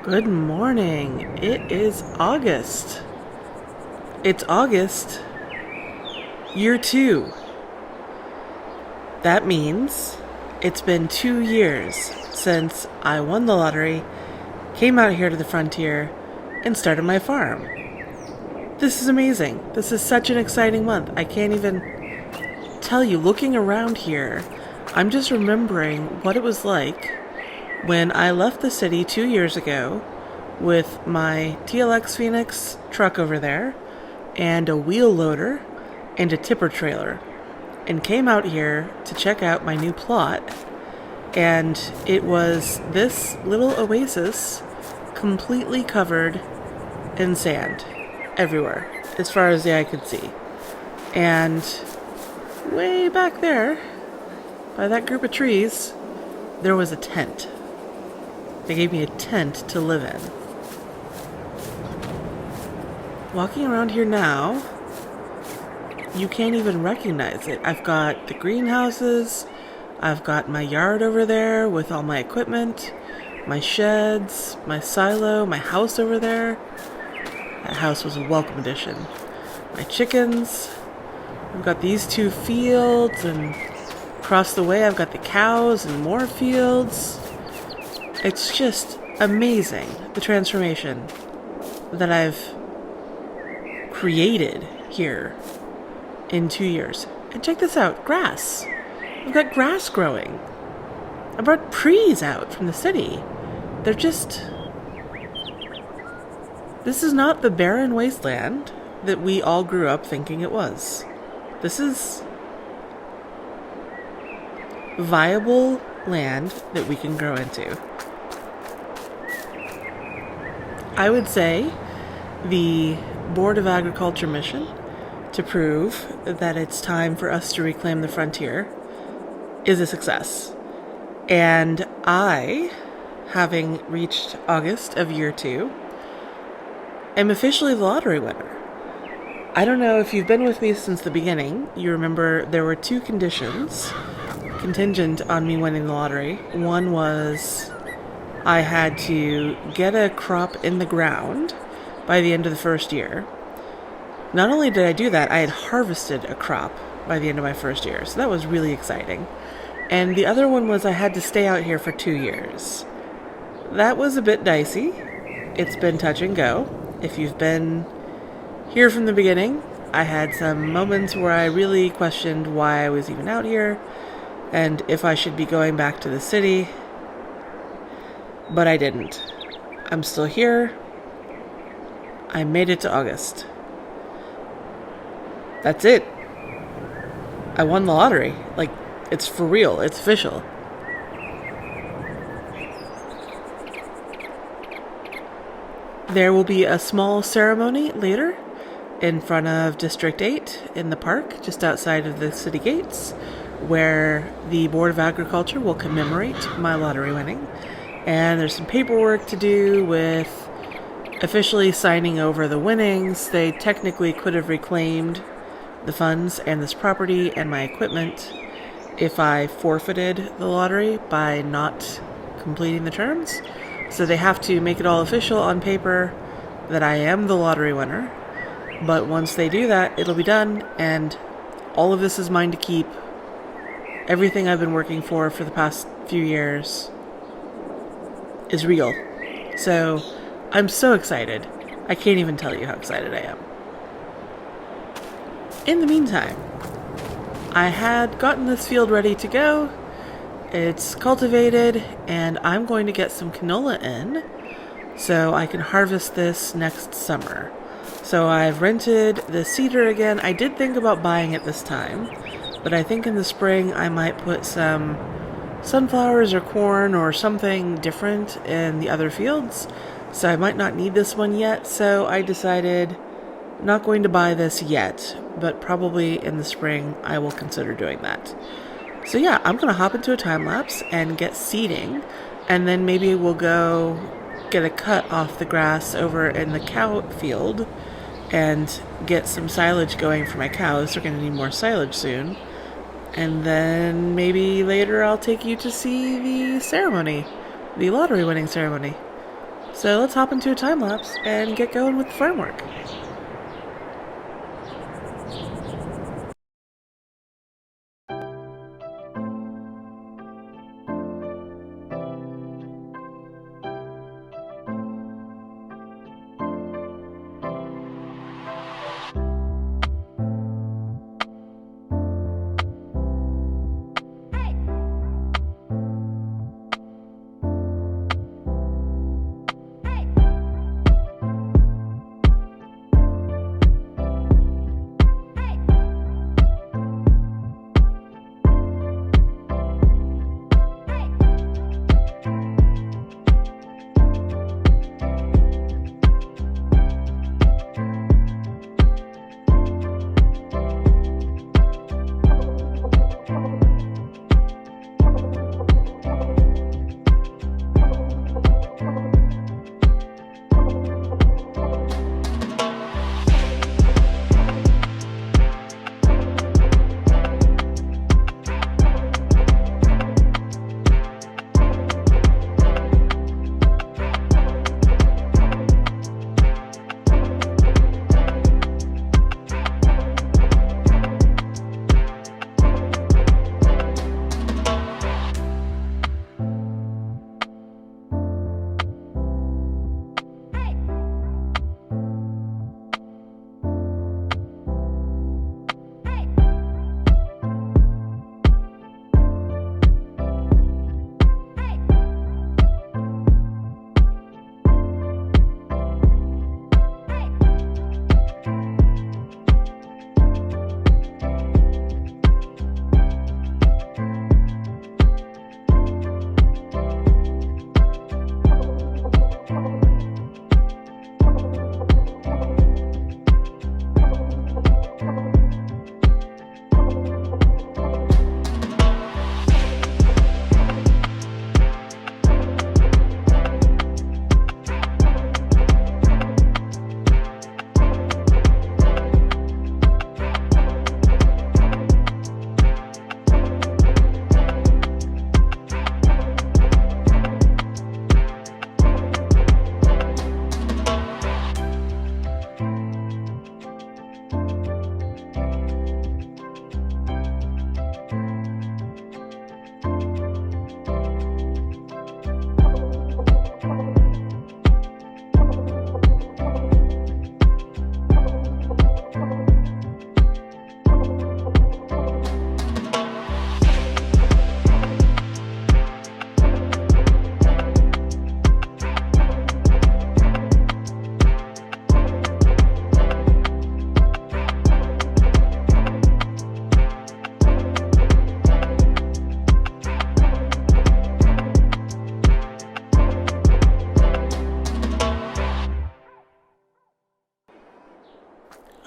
Good morning. It is August. It's August, year 2. That means it's been 2 years since I won the lottery, came out here to the frontier, and started my farm. This is amazing. This is such an exciting month. I can't even tell you. Looking around here, I'm just remembering what it was like when I left the city 2 years ago with my TLX Phoenix truck over there and a wheel loader and a tipper trailer, and came out here to check out my new plot, and it was this little oasis completely covered in sand everywhere as far as the eye could see. And way back there by that group of trees there was a tent. They gave me a tent to live in. Walking around here now, you can't even recognize it. I've got the greenhouses, I've got my yard over there with all my equipment, my sheds, my silo, my house over there. That house was a welcome addition. My chickens. I've got these 2 fields, and across the way I've got the cows and more fields. It's just amazing, the transformation that I've created here in 2 years. And check this out, grass. I've got grass growing. I brought trees out from the city. They're just... This is not the barren wasteland that we all grew up thinking it was. This is viable land that we can grow into. I would say the Board of Agriculture mission to prove that it's time for us to reclaim the frontier is a success. And I, having reached August of year 2, am officially the lottery winner. I don't know if you've been with me since the beginning. You remember there were 2 conditions contingent on me winning the lottery. One was I had to get a crop in the ground by the end of the first year. Not only did I do that, I had harvested a crop by the end of my first year, so that was really exciting. And the other one was I had to stay out here for 2 years. That was a bit dicey. It's been touch and go. If you've been here from the beginning, I had some moments where I really questioned why I was even out here and if I should be going back to the city. But I didn't. I'm still here. I made it to August. That's it. I won the lottery. Like, it's for real. It's official. There will be a small ceremony later in front of District 8 in the park just outside of the city gates, where the Board of Agriculture will commemorate my lottery winning. And there's some paperwork to do with officially signing over the winnings. They technically could have reclaimed the funds and this property and my equipment if I forfeited the lottery by not completing the terms. So they have to make it all official on paper that I am the lottery winner. But once they do that, it'll be done, and all of this is mine to keep. Everything I've been working for the past few years is real. So I'm so excited. I can't even tell you how excited I am. In the meantime, I had gotten this field ready to go. It's cultivated, and I'm going to get some canola in so I can harvest this next summer. So I've rented the seeder again. I did think about buying it this time, but I think in the spring I might put some sunflowers or corn or something different in the other fields. So I might not need this one yet, so I decided not going to buy this yet, but probably in the spring I will consider doing that. So yeah, I'm going to hop into a time lapse and get seeding, and then maybe we'll go get a cut off the grass over in the cow field and get some silage going for my cows. They're going to need more silage soon. And then maybe later I'll take you to see the ceremony, the lottery winning ceremony. So let's hop into a time lapse and get going with the farm work.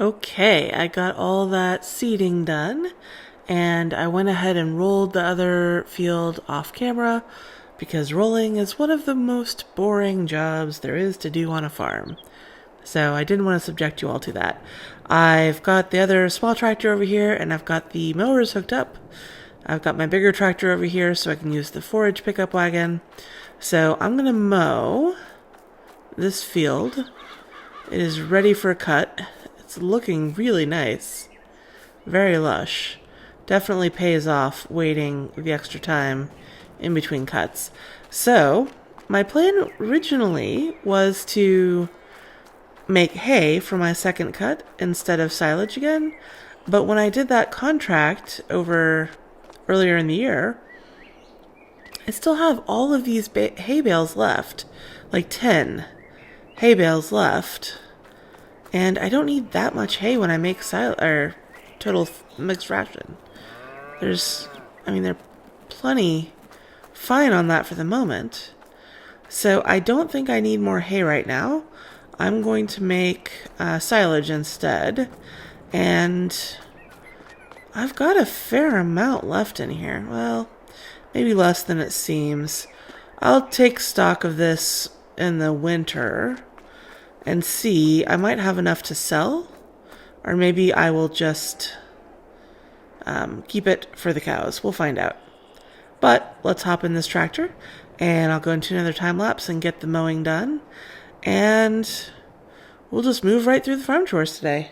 Okay, I got all that seeding done, and I went ahead and rolled the other field off camera because rolling is one of the most boring jobs there is to do on a farm. So I didn't want to subject you all to that. I've got the other small tractor over here, and I've got the mowers hooked up. I've got my bigger tractor over here so I can use the forage pickup wagon. So I'm going to mow this field. It is ready for a cut. It's looking really nice. Very lush. Definitely pays off waiting the extra time in between cuts. So, my plan originally was to make hay for my second cut instead of silage again. But when I did that contract over earlier in the year, I still have all of these hay bales left. Like 10 hay bales left. And I don't need that much hay when I make total mixed ration. they're plenty fine on that for the moment. So I don't think I need more hay right now. I'm going to make silage instead. And I've got a fair amount left in here. Well, maybe less than it seems. I'll take stock of this in the winter and see. I might have enough to sell, or maybe I will just keep it for the cows. We'll find out. But let's hop in this tractor and I'll go into another time lapse and get the mowing done. And we'll just move right through the farm chores today.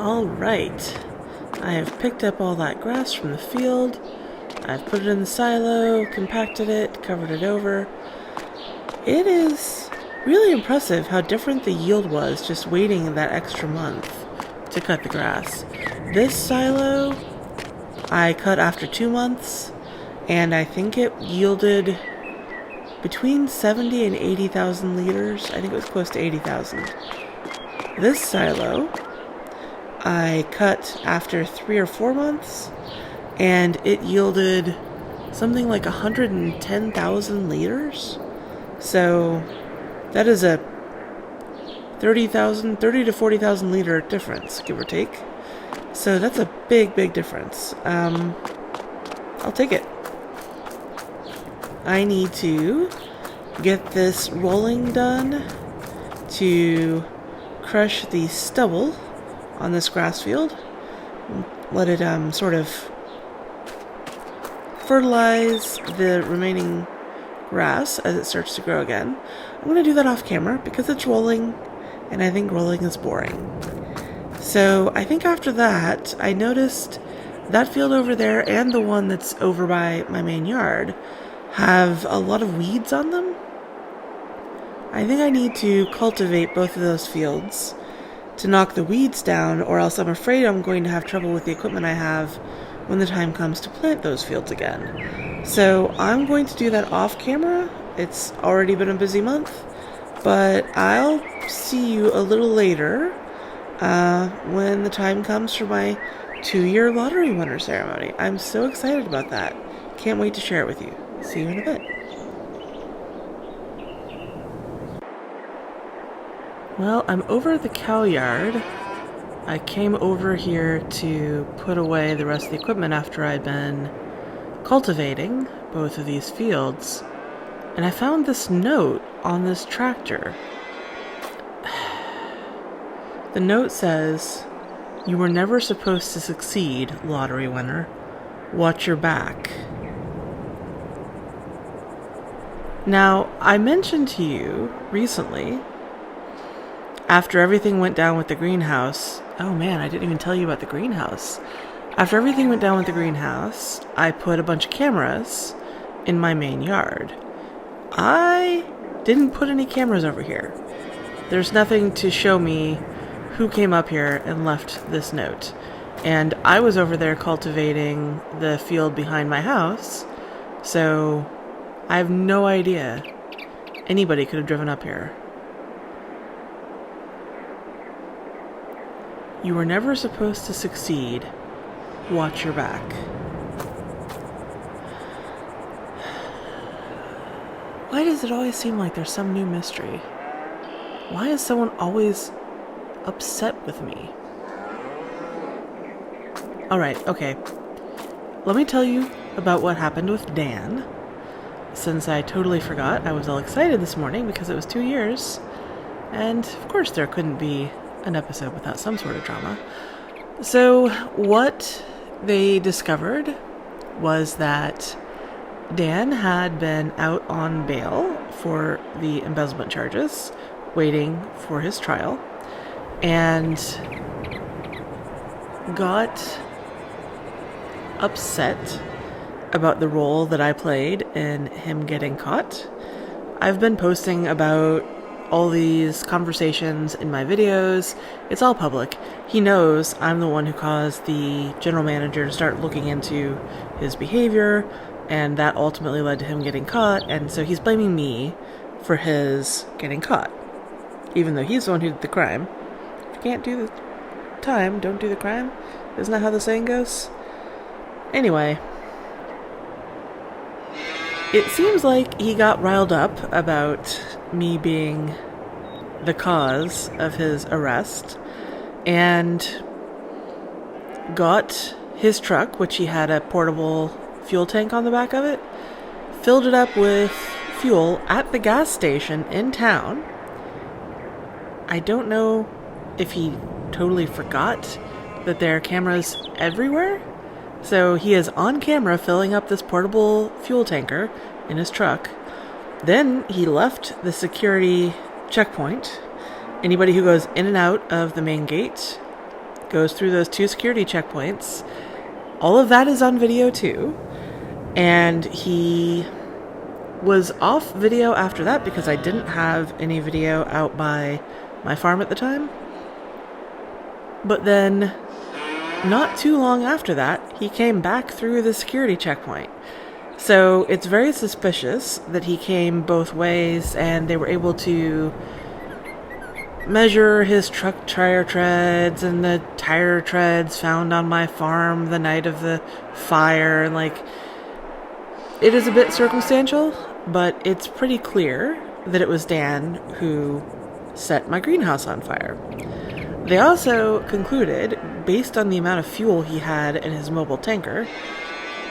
All right. I have picked up all that grass from the field. I've put it in the silo, compacted it, covered it over. It is really impressive how different the yield was just waiting that extra month to cut the grass. This silo I cut after 2 months, and I think it yielded between 70 and 80,000 liters. I think it was close to 80,000. This silo I cut after 3 or 4 months, and it yielded something like 110,000 liters. So that is a 30 to 40,000 liter difference, give or take. So that's a big, big difference. I'll take it. I need to get this rolling done to crush the stubble on this grass field. Let it sort of fertilize the remaining grass as it starts to grow again. I'm going to do that off camera because it's rolling, and I think rolling is boring. So I think after that, I noticed that field over there and the one that's over by my main yard have a lot of weeds on them. I think I need to cultivate both of those fields to knock the weeds down, or else I'm afraid I'm going to have trouble with the equipment I have when the time comes to plant those fields again. So I'm going to do that off camera. It's already been a busy month, but I'll see you a little later when the time comes for my 2-year lottery winner ceremony. I'm so excited about that. Can't wait to share it with you. See you in a bit. Well, I'm over at the cow yard. I came over here to put away the rest of the equipment after I'd been cultivating both of these fields, and I found this note on this tractor. The note says, "You were never supposed to succeed, lottery winner. Watch your back." Now, I mentioned to you recently, after everything went down with the greenhouse, oh man, I didn't even tell you about the greenhouse. After everything went down with the greenhouse, I put a bunch of cameras in my main yard. I didn't put any cameras over here. There's nothing to show me who came up here and left this note. And I was over there cultivating the field behind my house, so I have no idea anybody could have driven up here. You were never supposed to succeed. Watch your back. Why does it always seem like there's some new mystery? Why is someone always upset with me? Alright, okay. Let me tell you about what happened with Dan. Since I totally forgot, I was all excited this morning because it was 2 years. And of course there couldn't be an episode without some sort of drama. So what they discovered was that Dan had been out on bail for the embezzlement charges, waiting for his trial, and got upset about the role that I played in him getting caught. I've been posting about all these conversations in my videos. It's all public. He knows I'm the one who caused the general manager to start looking into his behavior, and that ultimately led to him getting caught, and so he's blaming me for his getting caught, even though he's the one who did the crime. If you can't do the time, don't do the crime. Isn't that how the saying goes? Anyway, it seems like he got riled up about me being the cause of his arrest and got his truck, which he had a portable fuel tank on the back of it, filled it up with fuel at the gas station in town. I don't know if he totally forgot that there are cameras everywhere. So he is on camera filling up this portable fuel tanker in his truck. Then he left the security checkpoint. Anybody who goes in and out of the main gate goes through those 2 security checkpoints. All of that is on video too. And he was off video after that because I didn't have any video out by my farm at the time. But then, not too long after that, he came back through the security checkpoint. So it's very suspicious that he came both ways, and they were able to measure his truck tire treads and the tire treads found on my farm the night of the fire. Like, it is a bit circumstantial, but it's pretty clear that it was Dan who set my greenhouse on fire. They also concluded, based on the amount of fuel he had in his mobile tanker,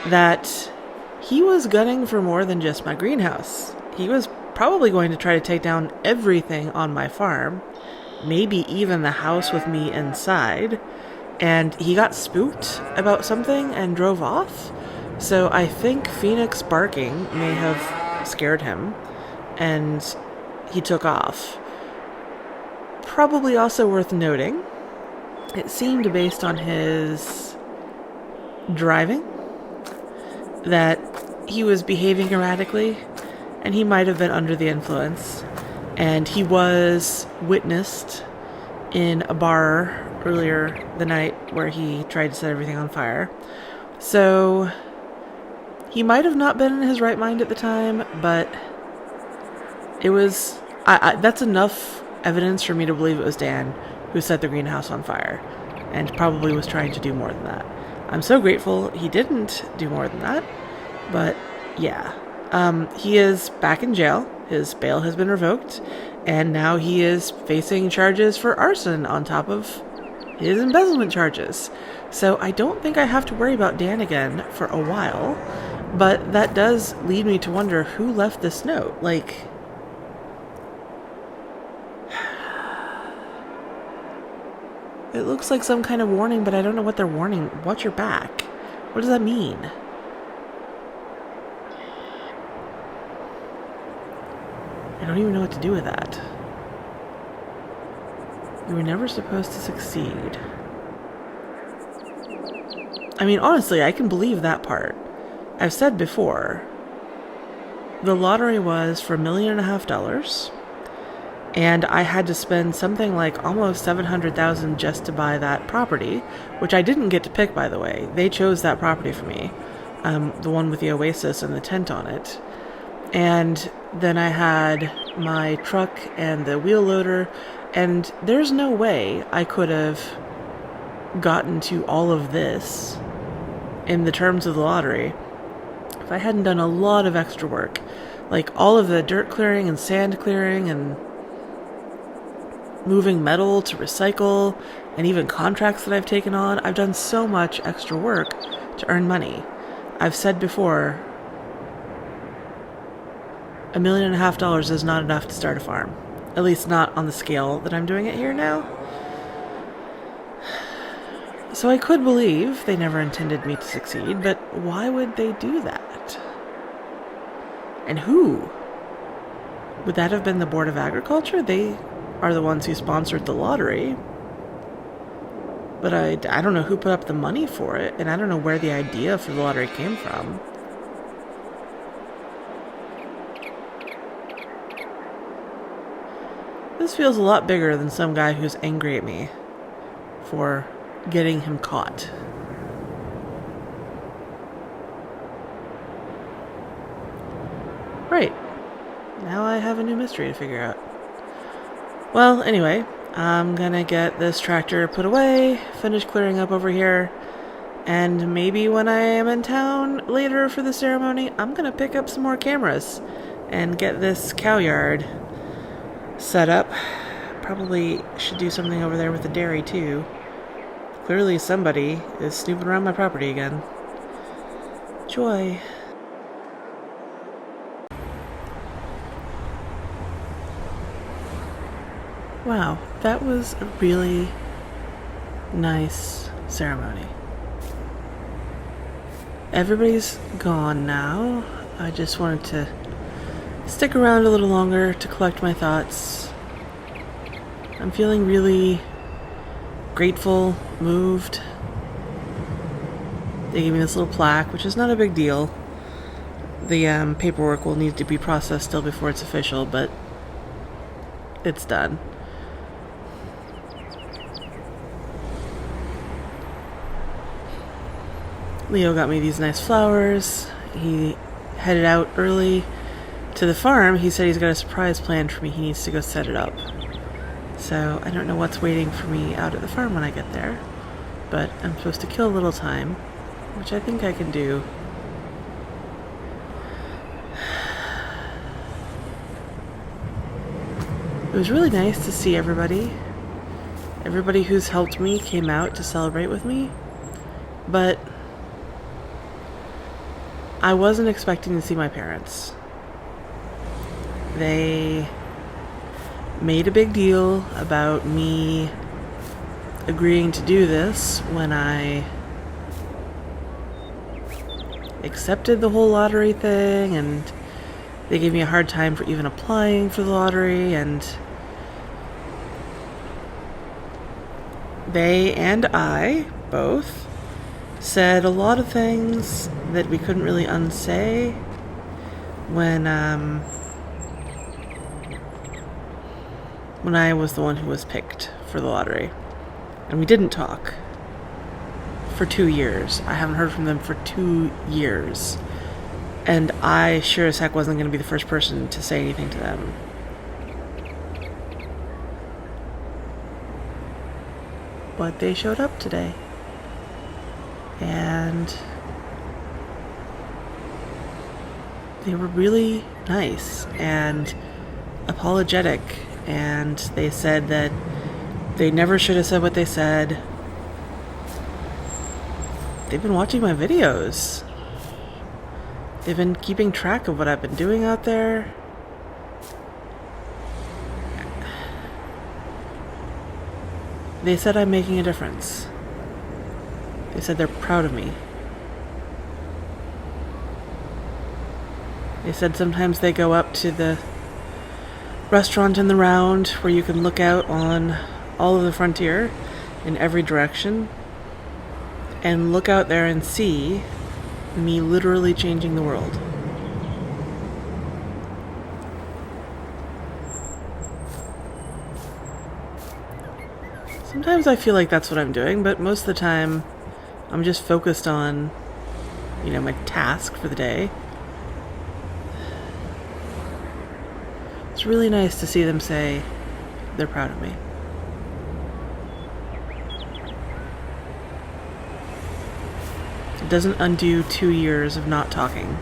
that he was gunning for more than just my greenhouse. He was probably going to try to take down everything on my farm, maybe even the house with me inside, and he got spooked about something and drove off. So I think Phoenix barking may have scared him, and he took off. Probably also worth noting, it seemed based on his driving that he was behaving erratically, and he might have been under the influence. And he was witnessed in a bar earlier the night where he tried to set everything on fire. So he might have not been in his right mind at the time, but it was... that's enough evidence for me to believe it was Dan who set the greenhouse on fire, and probably was trying to do more than that. I'm so grateful he didn't do more than that, but yeah. He is back in jail. His bail has been revoked, and now he is facing charges for arson on top of his embezzlement charges. So I don't think I have to worry about Dan again for a while, but that does lead me to wonder who left this note. Like, it looks like some kind of warning, but I don't know what they're warning. Watch your back. What does that mean? I don't even know what to do with that. You were never supposed to succeed. I mean, honestly, I can believe that part. I've said before, the lottery was for $1.5 million, and I had to spend something like almost $700,000 just to buy that property, which I didn't get to pick, by the way. They chose that property for me, the one with the oasis and the tent on it. And then I had my truck and the wheel loader, and there's no way I could have gotten to all of this in the terms of the lottery if I hadn't done a lot of extra work, like all of the dirt clearing and sand clearing and moving metal to recycle, and even contracts that I've taken on. I've done so much extra work to earn money. I've said before, $1.5 million is not enough to start a farm. At least not on the scale that I'm doing it here now. So I could believe they never intended me to succeed, but why would they do that? And who? Would that have been the Board of Agriculture? They are the ones who sponsored the lottery. But I don't know who put up the money for it, and I don't know where the idea for the lottery came from. This feels a lot bigger than some guy who's angry at me for getting him caught. Right. Now I have a new mystery to figure out. Well, anyway, I'm gonna get this tractor put away, finish clearing up over here, and maybe when I am in town later for the ceremony, I'm gonna pick up some more cameras and get this cow yard set up. Probably should do something over there with the dairy too. Clearly somebody is snooping around my property again. Joy. Wow, that was a really nice ceremony. Everybody's gone now. I just wanted to stick around a little longer to collect my thoughts. I'm feeling really grateful moved. They gave me this little plaque, which is not a big deal. The paperwork will need to be processed still before it's official, but it's done. Leo got me these nice flowers. He headed out early to the farm. He said he's got a surprise planned for me. He needs to go set it up. So I don't know what's waiting for me out at the farm when I get there, but I'm supposed to kill a little time, which I think I can do. It was really nice to see everybody. Everybody who's helped me came out to celebrate with me, but I wasn't expecting to see my parents. They made a big deal about me agreeing to do this when I accepted the whole lottery thing, and they gave me a hard time for even applying for the lottery, and they and I both said a lot of things that we couldn't really unsay when I was the one who was picked for the lottery. And we didn't talk for 2 years. I haven't heard from them for 2 years. And I sure as heck wasn't going to be the first person to say anything to them. But they showed up today. And they were really nice and apologetic. And they said that they never should have said what they said. They've been watching my videos. They've been keeping track of what I've been doing out there. They said I'm making a difference. They said they're proud of me. They said sometimes they go up to the restaurant in the round where you can look out on all of the frontier in every direction and look out there and see me literally changing the world. Sometimes I feel like that's what I'm doing, but most of the time I'm just focused on, my task for the day. It's really nice to see them say they're proud of me. It doesn't undo 2 years of not talking,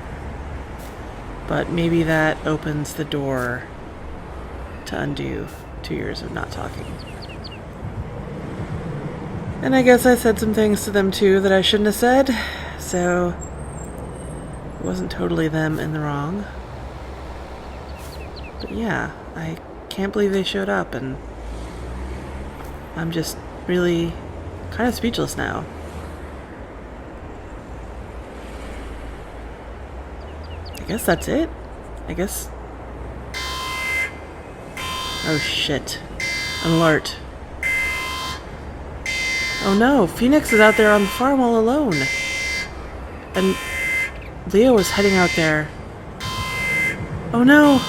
but maybe that opens the door to undo 2 years of not talking. And I guess I said some things to them too that I shouldn't have said, so it wasn't totally them in the wrong. But yeah, I can't believe they showed up, and I'm just really kind of speechless now. I guess that's it. Oh shit. An alert. Oh no, Phoenix is out there on the farm all alone. And Leo was heading out there. Oh no!